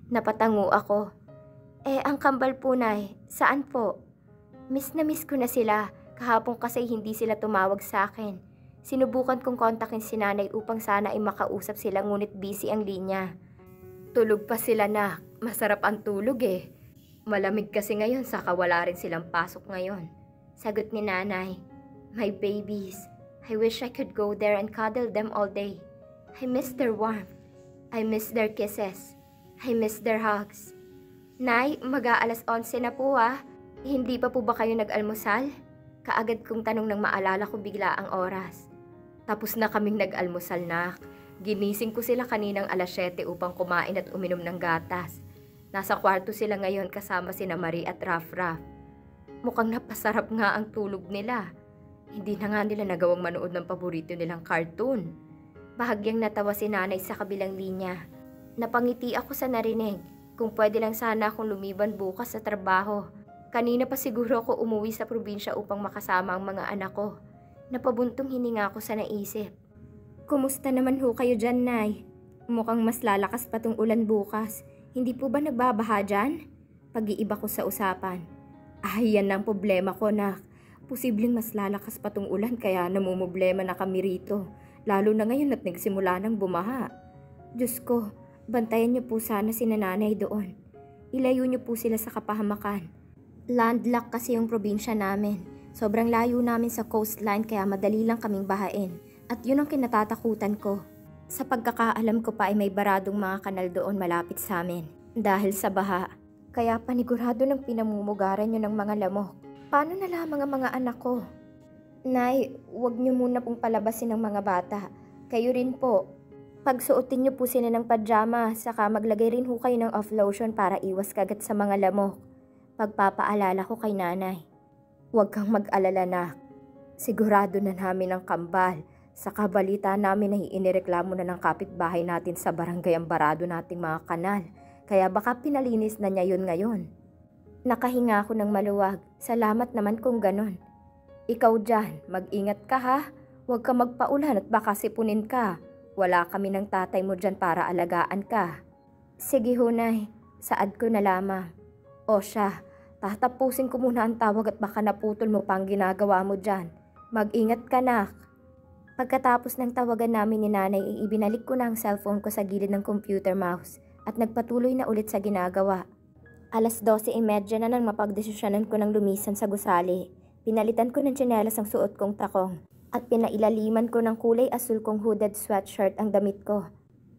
Napatango ako. Ang kambal po, Nay. Saan po? Miss na miss ko na sila. Kahapon kasi hindi sila tumawag sa akin. Sinubukan kong kontakin si Nanay upang sana ay makausap sila ngunit busy ang linya. Tulog pa sila, na. Masarap ang tulog eh. Malamig kasi ngayon saka wala rin silang pasok ngayon. Sagot ni Nanay. My babies. I wish I could go there and cuddle them all day. I miss their warmth. I miss their kisses. I miss their hugs. Nay, mag-aalas 11 na po ah. Hindi pa po ba kayo nag-almusal? Kaagad kong tanong nang maalala ko bigla ang oras. Tapos na kaming nag-almusal, nak. Ginising ko sila kaninang alas 7 upang kumain at uminom ng gatas. Nasa kwarto sila ngayon kasama sina Marie at Raf-Raf. Mukhang napasarap nga ang tulog nila. Hindi na nga nila nagawang manood ng paborito nilang cartoon. Bahagyang natawa si Nanay sa kabilang linya. Napangiti ako sa narinig. Kung pwede lang sana akong lumiban bukas sa trabaho. Kanina pa siguro ako umuwi sa probinsya upang makasama ang mga anak ko. Napabuntong hininga ako sa naisip. Kumusta naman ho kayo dyan, Nay? Mukhang mas lalakas pa tong ulan bukas. Hindi po ba nagbabaha dyan? Pag-iiba ko sa usapan. Yan ang problema ko, nak. Posibleng mas lalakas pa tong ulan kaya namumblema na kami rito. Lalo na ngayon at nagsimula ng bumaha. Diyos ko, bantayan niyo po sana si Nanay doon. Ilayo niyo po sila sa kapahamakan. Landlocked kasi yung probinsya namin. Sobrang layo namin sa coastline kaya madali lang kaming bahain. At yun ang kinatatakutan ko. Sa pagkakaalam ko pa ay may baradong mga kanal doon malapit sa amin. Dahil sa baha. Kaya panigurado ng pinamumugaran nyo ng mga lamok. Paano na lamang ang mga anak ko? Nay, huwag niyo muna pong palabasin ng mga bata. Kayo rin po. Pagsuotin niyo po sila ng pajama, saka maglagay rin ho kayo ng off lotion para iwas kagat sa mga lamok. Pagpapaalala ko kay Nanay. Huwag kang mag-alala, na. Sigurado na namin ang kambal. Saka balita namin ay inireklamo na ng kapitbahay natin sa barangay ang barado nating mga kanal. Kaya baka pinalinis na niya yun ngayon. Nakahinga ako ng maluwag. Salamat naman kung ganon. Ikaw dyan, mag-ingat ka ha. Huwag ka magpaulan at baka sipunin ka. Wala kami ng tatay mo dyan para alagaan ka. Sige ho, Nay. Saad ko na lamang. O siya, tatapusin ko muna ang tawag at baka naputol mo pang ginagawa mo dyan. Mag-ingat ka, nak. Pagkatapos ng tawagan namin ni Nanay, ibinalik ko na ang cellphone ko sa gilid ng computer mouse at nagpatuloy na ulit sa ginagawa. Alas 12:30 na nang mapagdesisyonan ko ng lumisan sa gusali. Pinalitan ko ng tsinelas ang suot kong takong at pinailaliman ko ng kulay asul kong hooded sweatshirt ang damit ko.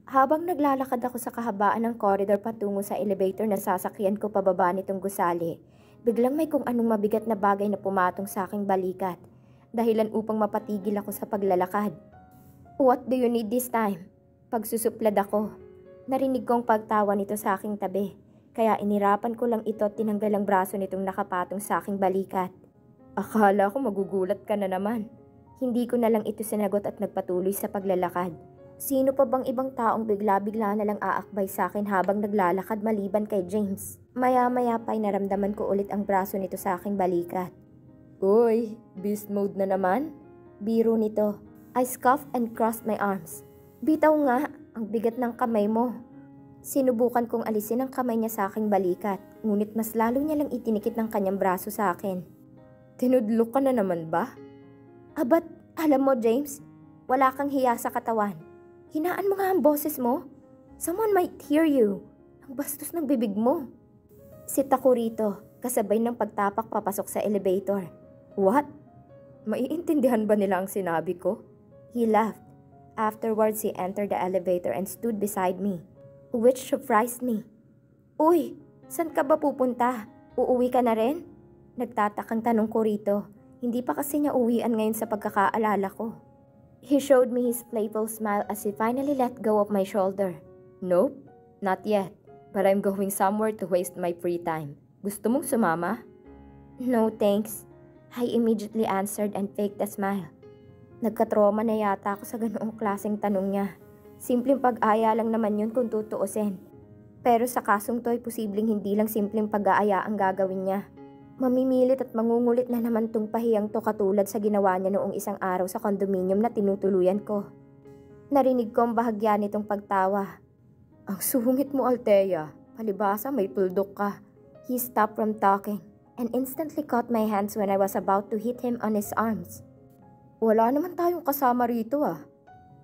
Habang naglalakad ako sa kahabaan ng corridor patungo sa elevator na sasakyan ko pababa nitong gusali, biglang may kung anong mabigat na bagay na pumatong sa aking balikat. Dahilan upang mapatigil ako sa paglalakad. What do you need this time? Pagsusuplad ako. Narinig kong pagtawa nito sa aking tabi. Kaya inirapan ko lang ito at tinanggal ang braso nitong nakapatong sa aking balikat. Akala ko magugulat ka na naman. Hindi ko na lang ito sinagot at nagpatuloy sa paglalakad. Sino pa bang ibang taong bigla-bigla na lang aakbay sa akin habang naglalakad maliban kay James? Maya-maya pa'y naramdaman ko ulit ang braso nito sa aking balikat. Uy, beast mode na naman? Biro nito. I scoffed and crossed my arms. Bitaw nga, ang bigat ng kamay mo. Sinubukan kong alisin ang kamay niya sa aking balikat, ngunit mas lalo niya lang itinikit ng kanyang braso sa akin. Tinudlo ka na naman ba? Abat, alam mo James, wala kang hiya sa katawan. Hinaan mo nga ang boses mo. Someone might hear you. Ang bastos ng bibig mo. Sit ako rito, kasabay ng pagtapak papasok sa elevator. What? Maiintindihan ba nila ang sinabi ko? He laughed. Afterwards, he entered the elevator and stood beside me. Which surprised me. Uy, saan ka ba pupunta? Uuwi ka na rin? Nagtatakang tanong ko rito. Hindi pa kasi niya uwian ngayon sa pagkakaalala ko. He showed me his playful smile as he finally let go of my shoulder. Nope, not yet. But I'm going somewhere to waste my free time. Gusto mong sumama? No thanks. I immediately answered and faked a smile. Nagkatroma na yata ako sa ganoong klaseng tanong niya. Simpleng pag-aya lang naman yun kung tutuusin. Pero sa kasong to ay posibleng hindi lang simpleng pag-aaya ang gagawin niya. Mamimilit at mangungulit na naman tong pahiyang to katulad sa ginawa niya noong isang araw sa condominium na tinutuluyan ko. Narinig ko ang bahagya nitong pagtawa. Ang sungit mo, Althea. Palibasa may tuldok ka. He stopped from talking and instantly caught my hands when I was about to hit him on his arms. Wala naman tayong kasama rito ah.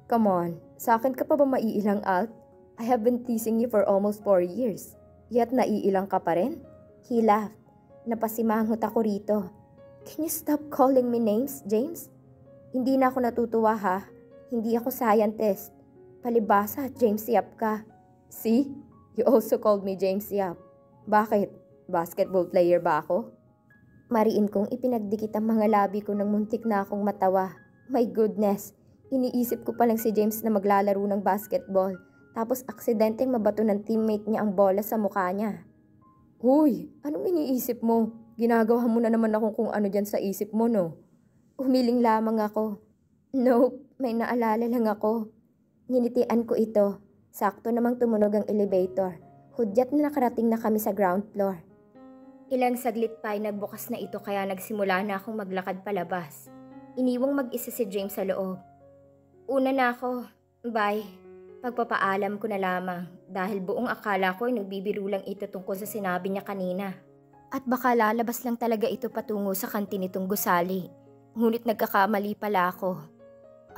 Come on, sa akin ka pa ba maiilang, Alt? I have been teasing you for almost 4 years. Yet naiilang ka pa rin? He laughed. Napasimangot ako rito. Can you stop calling me names, James? Hindi na ako natutuwa ha. Hindi ako scientist. Palibasa, James Yap ka. See? You also called me James Yap. Bakit? Basketball player ba ako? Mariin kong ipinagdikit ang mga labi ko nang muntik na akong matawa. My goodness, iniisip ko palang si James na maglalaro ng basketball. Tapos aksidenteng mabato ng teammate niya ang bola sa mukha niya. Huy, anong iniisip mo? Ginagawa mo na naman ako kung ano dyan sa isip mo, no? Umiling lamang ako. Nope, may naalala lang ako. Nginitian ko ito. Sakto namang tumunog ang elevator. Hudyat na nakarating na kami sa ground floor. Ilang saglit pa ay nagbukas na ito kaya nagsimula na akong maglakad palabas. Iniwang mag-isa si James sa loob. Una na ako. Bye. Pagpapaalam ko na lamang dahil buong akala ko ay nagbibiro lang ito tungkol sa sinabi niya kanina. At baka lalabas lang talaga ito patungo sa kantin nitong gusali. Ngunit nagkakamali pala ako.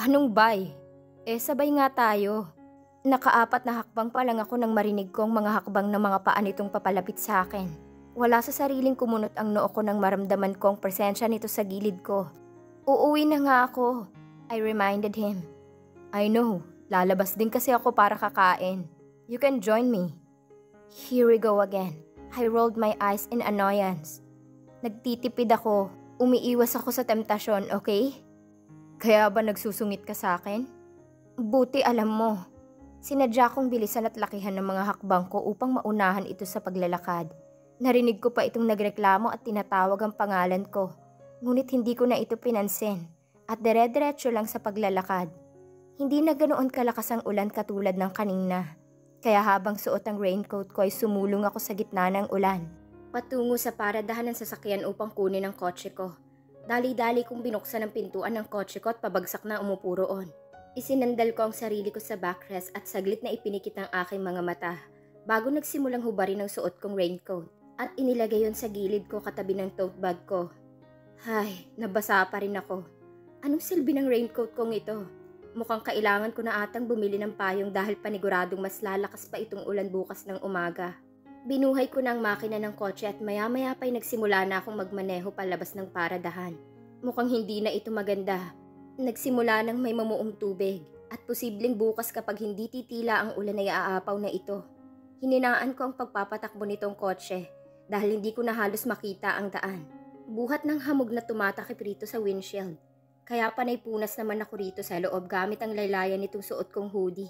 Anong bye? Sabay nga tayo. Nakaapat na hakbang pa lang ako nang marinig ko ang mga hakbang ng mga paa nitong papalapit sa akin. Wala sa sariling kumunot ang noo ko nang maramdaman ko ang presensya nito sa gilid ko. Uuwi na nga ako, I reminded him. I know. Lalabas din kasi ako para kakain. You can join me. Here we go again. I rolled my eyes in annoyance. Nagtitipid ako. Umiiwas ako sa temptasyon, okay? Kaya ba nagsusungit ka sa akin? Buti alam mo. Sinadya kong bilisan at lakihan ng mga hakbang ko upang maunahan ito sa paglalakad. Narinig ko pa itong nagreklamo at tinatawag ang pangalan ko. Ngunit hindi ko na ito pinansin at dire-diretso lang sa paglalakad. Hindi na ganoon kalakas ang ulan katulad ng kanina. Kaya habang suot ang raincoat ko ay sumulong ako sa gitna ng ulan. Patungo sa paradahan ng sasakyan upang kunin ang kotse ko. Dali-dali kong binuksan ang pintuan ng kotse ko at pabagsak na umupo roon. Isinandal ko ang sarili ko sa backrest at saglit na ipinikit ang aking mga mata bago nagsimulang hubarin ang suot kong raincoat at inilagay yon sa gilid ko katabi ng tote bag ko. Hay, nabasa pa rin ako. Anong silbi ng raincoat kong ito? Mukhang kailangan ko na atang bumili ng payong dahil paniguradong mas lalakas pa itong ulan bukas ng umaga. Binuhay ko na ang makina ng kotse at maya-maya pa'y nagsimula na akong magmaneho palabas ng paradahan. Mukhang hindi na ito maganda. Nagsimula nang may mamuong tubig at posibleng bukas kapag hindi titila ang ulan ay aapaw na ito. Hininaan ko ang pagpapatakbo nitong kotse dahil hindi ko na halos makita ang daan. Buhat ng hamog na tumatakip rito sa windshield. Kaya panay punas naman ako rito sa loob gamit ang laylayan nitong suot kong hoodie.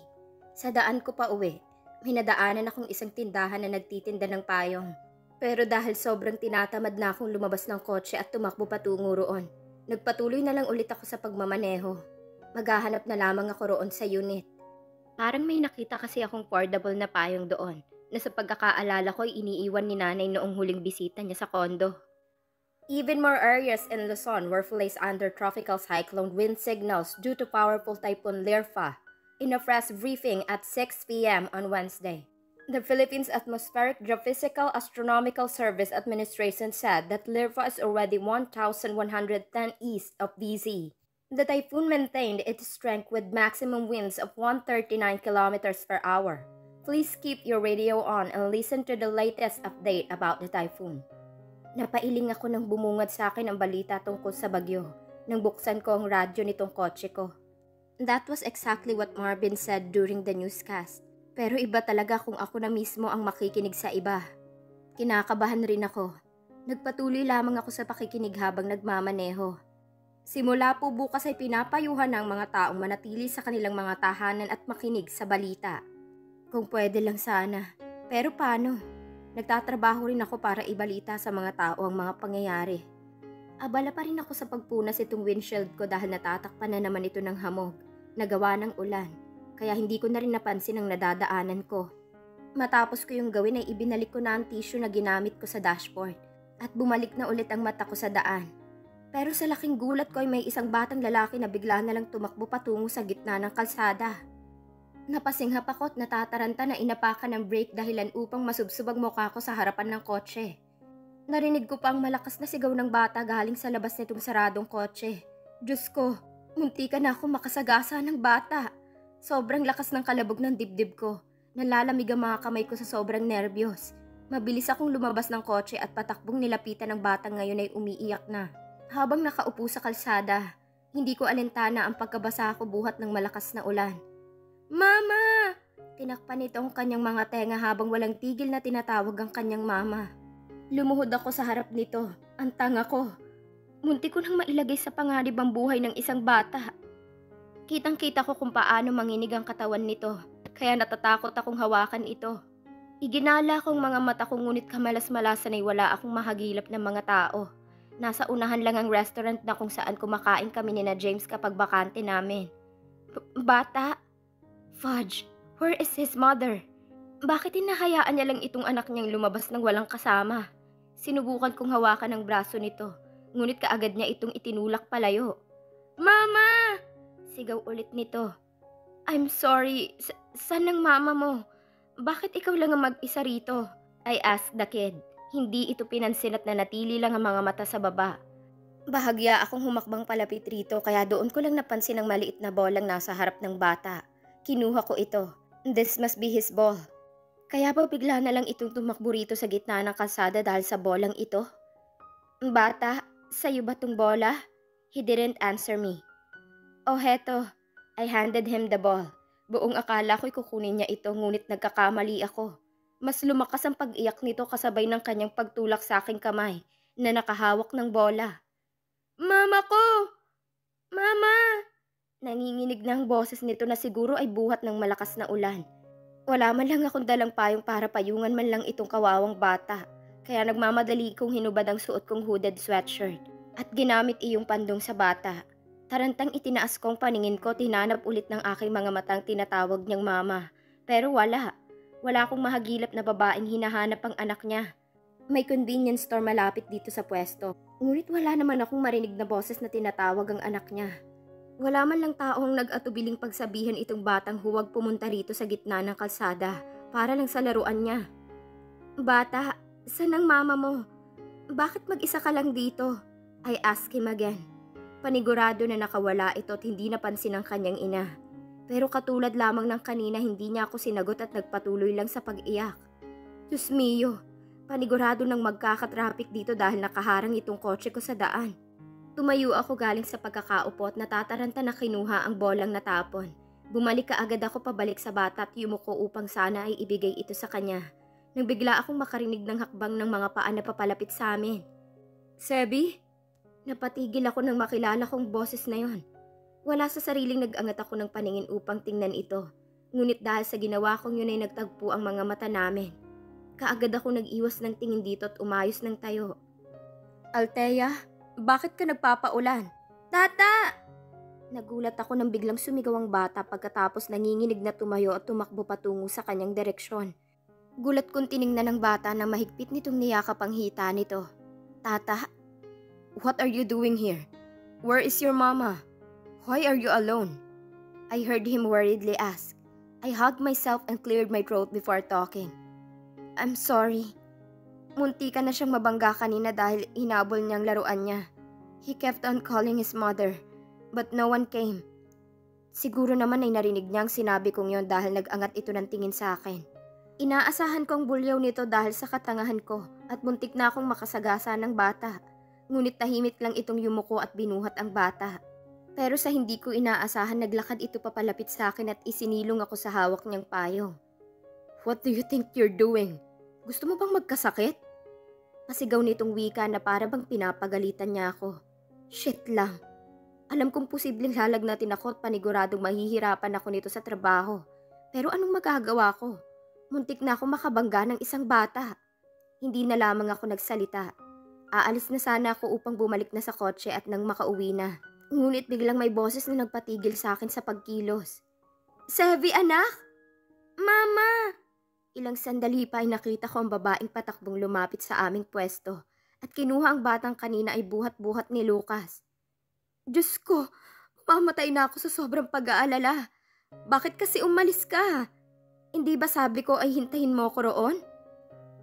Sa daan ko pa uwi, may nadaanan akong isang tindahan na nagtitinda ng payong. Pero dahil sobrang tinatamad na akong lumabas ng kotse at tumakbo patungo roon, nagpatuloy na lang ulit ako sa pagmamaneho. Maghahanap na lamang ako roon sa unit. Parang may nakita kasi akong foldable na payong doon na sa pagkakaalala ko ay iniiwan ni nanay noong huling bisita niya sa kondo. Even more areas in Luzon were placed under tropical cyclone wind signals due to powerful Typhoon Lirfa in a press briefing at 6 p.m. on Wednesday. The Philippines Atmospheric Geophysical Astronomical Service Administration said that Lirfa is already 1,110 east of BZ. The typhoon maintained its strength with maximum winds of 139 kilometers per hour. Please keep your radio on and listen to the latest update about the typhoon. Napailing ako nang bumungad sa akin ang balita tungkol sa bagyo nang buksan ko ang radyo nitong kotse ko. That was exactly what Marvin said during the newscast. Pero iba talaga kung ako na mismo ang makikinig sa iba. Kinakabahan rin ako. Nagpatuloy lamang ako sa pakikinig habang nagmamaneho. Simula po bukas ay pinapayuhan ng mga taong manatili sa kanilang mga tahanan at makinig sa balita. Kung pwede lang sana. Pero paano? Nagtatrabaho rin ako para ibalita sa mga tao ang mga pangyayari. Abala pa rin ako sa pagpunas itong windshield ko dahil natatakpan na naman ito ng hamog, nagawa ng ulan, kaya hindi ko na rin napansin ang nadadaanan ko. Matapos ko yung gawin ay ibinalik ko na ang tissue na ginamit ko sa dashboard at bumalik na ulit ang mata ko sa daan. Pero sa laking gulat ko ay may isang batang lalaki na bigla na lang tumakbo patungo sa gitna ng kalsada. Napasinghap ako at natataranta na inapakan ng brake dahilan upang masubsob ang mukha ko sa harapan ng kotse. Narinig ko pa ang malakas na sigaw ng bata galing sa labas nitong saradong kotse. Diyos ko, munti ka na ako makasagasa ng bata. Sobrang lakas ng kalabog ng dibdib ko. Nalalamig ang mga kamay ko sa sobrang nerbiyos. Mabilis akong lumabas ng kotse at patakbong nilapitan ng batang ngayon ay umiiyak na. Habang nakaupo sa kalsada, hindi ko alintana ang pagkabasa ko buhat ng malakas na ulan. Mama! Tinakpan nito ang kanyang mga tenga habang walang tigil na tinatawag ang kanyang mama. Lumuhod ako sa harap nito. Ang tanga ko. Munti ko nang mailagay sa panganib ang buhay ng isang bata. Kitang-kita ko kung paano manginig ang katawan nito, kaya natatakot akong hawakan ito. Iginala kong mga mata ko ngunit kamalas-malasan ay wala akong mahagilap ng mga tao. Nasa unahan lang ang restaurant na kung saan kumakain kami ni na James kapag bakante namin. Bata? Fudge, where is his mother? Bakit hinahayaan niya lang itong anak niyang lumabas ng walang kasama? Sinubukan kong hawakan ang braso nito, ngunit kaagad niya itong itinulak palayo. Mama! Sigaw ulit nito. I'm sorry, saan ang mama mo? Bakit ikaw lang ang mag-isa rito? I asked the kid. Hindi ito pinansin at nanatili lang ang mga mata sa baba. Bahagya akong humakbang palapit rito kaya doon ko lang napansin ang maliit na bolang nasa harap ng bata. Kinuha ko ito. This must be his ball. Kaya ba bigla na lang itong tumakbo rito sa gitna ng kalsada dahil sa bolang ito? Bata, sa'yo ba tong bola? He didn't answer me. Oh heto, I handed him the ball. Buong akala ko'y kukunin niya ito ngunit nagkakamali ako. Mas lumakas ang pag-iyak nito kasabay ng kanyang pagtulak sa aking kamay na nakahawak ng bola. Mama ko! Mama! Nanginginig na ang boses nito na siguro ay buhat ng malakas na ulan. Wala man lang akong dalang payong para payungan man lang itong kawawang bata. Kaya nagmamadali kong hinubad ang suot kong hooded sweatshirt at ginamit iyong pandong sa bata. Tarantang itinaas kong paningin ko, tinanap ulit ng aking mga matang tinatawag niyang mama. Pero wala. Wala akong mahagilap na babaeng hinahanap ang anak niya. May convenience store malapit dito sa pwesto. Ngunit wala naman akong marinig na boses na tinatawag ang anak niya. Wala man lang taong nag-atubiling pagsabihan itong batang huwag pumunta rito sa gitna ng kalsada para lang sa laruan niya. Bata, saan ang mama mo? Bakit mag-isa ka lang dito? I asked him again. Panigurado na nakawala ito at hindi napansin ng kanyang ina. Pero katulad lamang ng kanina, hindi niya ako sinagot at nagpatuloy lang sa pag-iyak. Diyos mio, panigurado nang magkakatraffic dito dahil nakaharang itong kotse ko sa daan. Tumayo ako galing sa pagkakaupo at natataranta na kinuha ang bolang natapon. Bumalik kaagad ako pabalik sa bata at yumuko upang sana ay ibigay ito sa kanya. Nang bigla akong makarinig ng hakbang ng mga paa na papalapit sa amin. Sebi? Napatigil ako nang makilala kong boses na yon. Wala sa sariling nag-angat ako ng paningin upang tingnan ito. Ngunit dahil sa ginawa kong yun ay nagtagpo ang mga mata namin. Kaagad ako nag-iwas ng tingin dito at umayos ng tayo. Althea, bakit ka nagpapaulan? Tata! Nagulat ako nang biglang sumigaw ang bata pagkatapos nanginginig na tumayo at tumakbo patungo sa kanyang direksyon. Gulat kong tiningnan ng bata na mahigpit nitong niyakap ang hita nito. Tata, what are you doing here? Where is your mama? Why are you alone? I heard him worriedly ask. I hugged myself and cleared my throat before talking. I'm sorry. Munti ka na siyang mabangga kanina dahil hinabol niyang laruan niya. He kept on calling his mother, but no one came. Siguro naman ay narinig niyang sinabi kong yon dahil nag-angat ito ng tingin sa akin. Inaasahan kong bulyaw nito dahil sa katangahan ko at muntik na akong makasagasa ng bata. Ngunit tahimik lang itong yumuko at binuhat ang bata. Pero sa hindi ko inaasahan, naglakad ito papalapit sa akin at isinilong ako sa hawak niyang payong. What do you think you're doing? Gusto mo bang magkasakit? Pasigaw nitong wika na para bang pinapagalitan niya ako. Shit lang. Alam kong posibleng lalagnatin ako at paniguradong mahihirapan ako nito sa trabaho. Pero anong magagawa ko? Muntik na ako makabangga ng isang bata. Hindi na lamang ako nagsalita. Aalis na sana ako upang bumalik na sa kotse at nang makauwi na. Ngunit biglang may boses na nagpatigil sa akin sa pagkilos. Sevi, anak? Mama! Ilang sandali pa ay nakita ko ang babaeng patakbong lumapit sa aming pwesto at kinuha ang batang kanina ay buhat-buhat ni Lucas. Diyos ko, mamatay na ako sa sobrang pag-aalala. Bakit kasi umalis ka? Hindi ba sabi ko ay hintahin mo ko roon?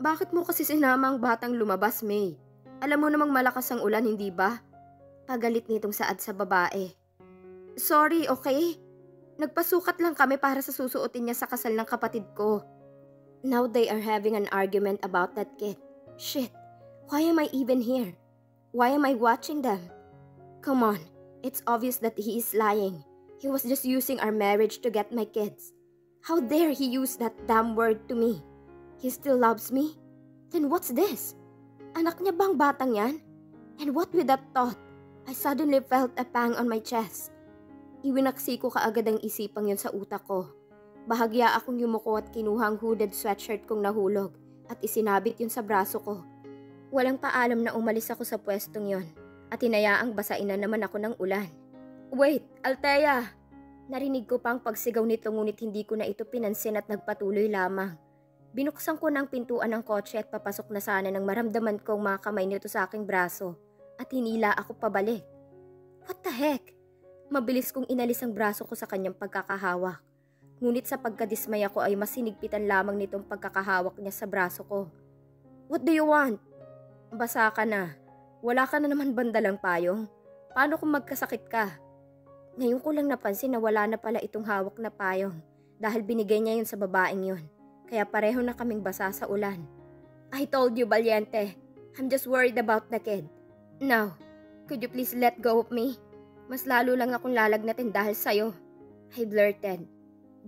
Bakit mo kasi sinama ang batang lumabas, May? Alam mo namang malakas ang ulan, hindi ba? Pagalit nitong saad sa babae. Sorry, okay? Nagpasukat lang kami para sa susuotin niya sa kasal ng kapatid ko. Now they are having an argument about that kid. Shit, why am I even here? Why am I watching them? Come on, it's obvious that he is lying. He was just using our marriage to get my kids. How dare he use that damn word to me? He still loves me? Then what's this? Anak niya bang batang yan? And what with that thought? I suddenly felt a pang on my chest. Iwinaksi ko kaagad ang isipang yun sa utak ko. Bahagya akong yumuko at kinuha ang hooded sweatshirt kong nahulog at isinabit yun sa braso ko. Walang paalam na umalis ako sa pwestong yun at hinayaang basain na naman ako ng ulan. Wait, Althea! Narinig ko pang pagsigaw nito ngunit hindi ko na ito pinansin at nagpatuloy lamang. Binuksan ko ng pintuan ng kotse at papasok na sana nang maramdaman kong mga kamay nito sa aking braso at hinila ako pabalik. What the heck? Mabilis kong inalis ang braso ko sa kanyang pagkakahawak. Ngunit sa pagkadismaya ko ay mas sinigpitan lamang nitong pagkakahawak niya sa braso ko. What do you want? Basa ka na. Wala ka na naman bandalang payong. Paano kung magkasakit ka? Ngayon ko lang napansin na wala na pala itong hawak na payong dahil binigay niya yun sa babaeng yun. Kaya pareho na kaming basa sa ulan. I told you, Valiente. I'm just worried about the kid. Now, could you please let go of me? Mas lalo lang akong lalagnatin dahil sa'yo. I blurted.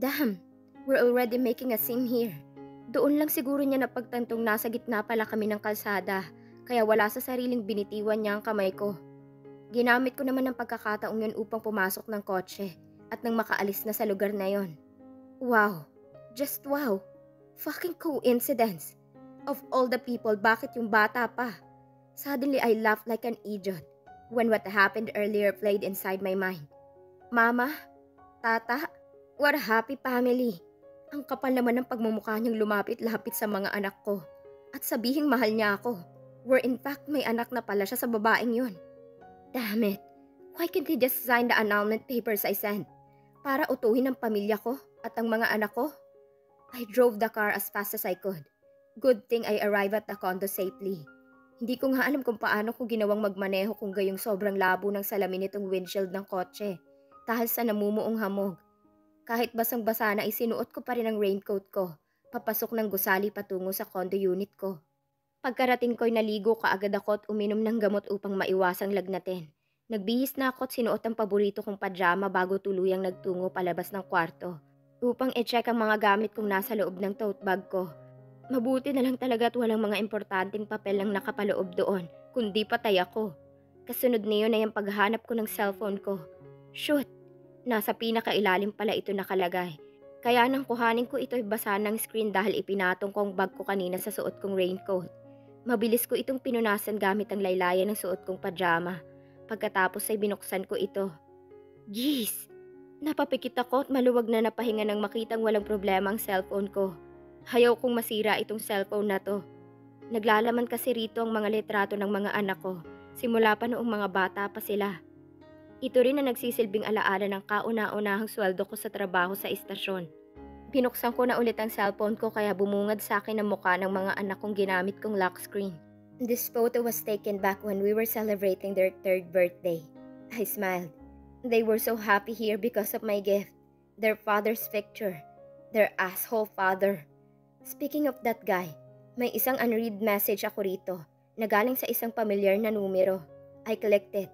Damn, we're already making a scene here. Doon lang siguro niya napagtantong nasa gitna pala kami ng kalsada, kaya wala sa sariling binitiwan niya ang kamay ko. Ginamit ko naman ang pagkakataong yun upang pumasok ng kotse at nang makaalis na sa lugar na yon. Wow, just wow. Fucking coincidence. Of all the people, bakit yung bata pa? Suddenly I laughed like an idiot when what happened earlier played inside my mind. Mama? Tata? What a happy family. Ang kapal naman ng pagmumukha niyang lumapit-lapit sa mga anak ko at sabihing mahal niya ako. Where in fact may anak na pala siya sa babaeng yun. Damn it. Why can't he just sign the annulment papers I sent? Para utuhin ang pamilya ko at ang mga anak ko? I drove the car as fast as I could. Good thing I arrived at the condo safely. Hindi ko nga alam kung paano ko ginawang magmaneho kung gayong sobrang labo ng salamin nitong windshield ng kotse dahil sa namumuong hamog. Kahit basang-basa na isinuot ko pa rin ang raincoat ko, papasok ng gusali patungo sa condo unit ko. Pagkarating ko'y naligo kaagad ako at uminom ng gamot upang maiwasang lagnatin. Nagbihis na ako at sinuot ang paborito kong pajama bago tuluyang nagtungo palabas ng kwarto upang i-check ang mga gamit kong nasa loob ng tote bag ko. Mabuti na lang talaga at walang mga importanteng papel ang nakapaloob doon, kundi patay ako. Kasunod niyon ay ang paghanap ko ng cellphone ko. Shoot! Nasa pinakailalim pala ito nakalagay. Kaya nang kuhanin ko ito'y basa ng screen dahil ipinatong ko ang bag ko kanina sa suot kong raincoat. Mabilis ko itong pinunasan gamit ang laylayan ng suot kong pajama. Pagkatapos ay binuksan ko ito. Jeez! Napapikit ako at maluwag na napahinga nang makitang walang problema ang cellphone ko. Hayaw kong masira itong cellphone na to. Naglalaman kasi rito ang mga litrato ng mga anak ko, simula pa noong mga bata pa sila. Ito rin na nagsisilbing alaala ng kauna-unahang sweldo ko sa trabaho sa istasyon. Binuksan ko na ulit ang cellphone ko kaya bumungad sa akin ang mukha ng mga anak kong ginamit kong lock screen. This photo was taken back when we were celebrating their 3rd birthday. I smiled. They were so happy here because of my gift. Their father's picture. Their asshole father. Speaking of that guy, may isang unread message ako rito na galing sa isang pamilyar na numero. I clicked it.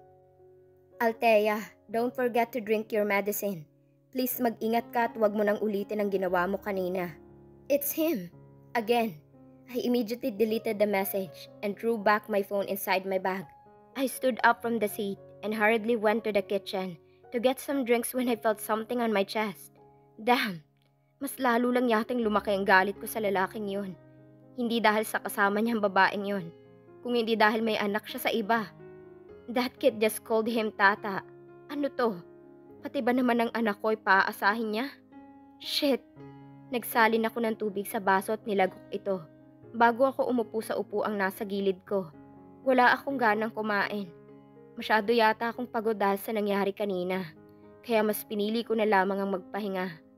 Althea, don't forget to drink your medicine. Please mag-ingat ka at huwag mo nang ulitin ang ginawa mo kanina. It's him. Again. I immediately deleted the message and threw back my phone inside my bag. I stood up from the seat and hurriedly went to the kitchen to get some drinks when I felt something on my chest. Damn! Mas lalo lang yating lumaki ang galit ko sa lalaking yun. Hindi dahil sa kasama niyang babaeng yun, kung hindi dahil may anak siya sa iba. That kid just called him tata. Ano to? Pati ba naman ang anak ko ay paaasahin niya? Shit! Nagsalin ako ng tubig sa baso at nilagok ito bago ako umupo sa upuang nasa gilid ko. Wala akong ganang kumain. Masyado yata akong pagod dahil sa nangyari kanina. Kaya mas pinili ko na lamang ang magpahinga.